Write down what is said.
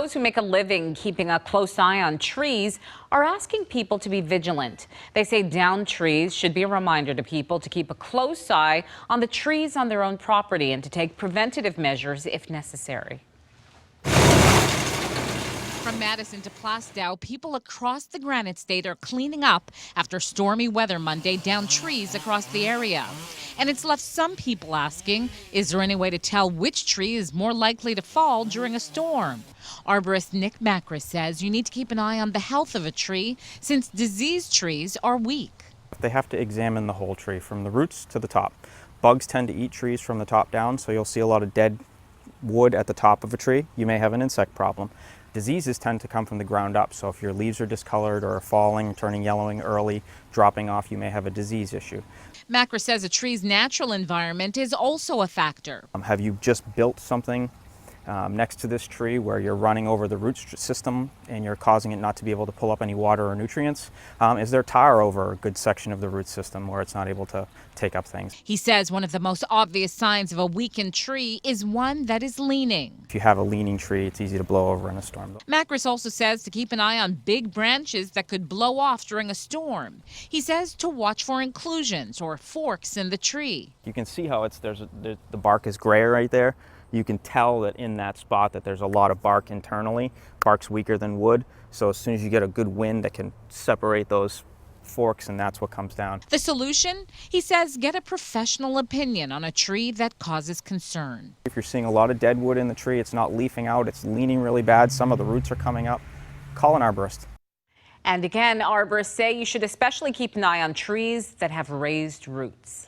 Those who make a living keeping a close eye on trees are asking people to be vigilant. They say downed trees should be a reminder to people to keep a close eye on the trees on their own property and to take preventative measures if necessary. From Madison to Plaistow, people across the Granite State are cleaning up after stormy weather Monday downed trees across the area. And it's left some people asking, is there any way to tell which tree is more likely to fall during a storm? Arborist Nick Macris says you need to keep an eye on the health of a tree since diseased trees are weak. They have to examine the whole tree from the roots to the top. Bugs tend to eat trees from the top down, so you'll see a lot of dead wood at the top of a tree. You may have an insect problem. Diseases tend to come from the ground up, so if your leaves are discolored or are falling, turning yellowing early, dropping off, you may have a disease issue. Macris says a tree's natural environment is also a factor. Have you just built something next to this tree where you're running over the root system and you're causing it not to be able to pull up any water or nutrients? Is there tar over a good section of the root system where it's not able to take up things? He says one of the most obvious signs of a weakened tree is one that is leaning. If you have a leaning tree, it's easy to blow over in a storm. Macris also says to keep an eye on big branches that could blow off during a storm. He says to watch for inclusions or forks in the tree. You can see how the bark is gray right there. You can tell that in that spot that there's a lot of bark internally. Bark's weaker than wood, so as soon as you get a good wind that can separate those forks, and that's what comes down. The solution? He says get a professional opinion on a tree that causes concern. If you're seeing a lot of dead wood in the tree, it's not leafing out, it's leaning really bad, some of the roots are coming up, call an arborist. And again, arborists say you should especially keep an eye on trees that have raised roots.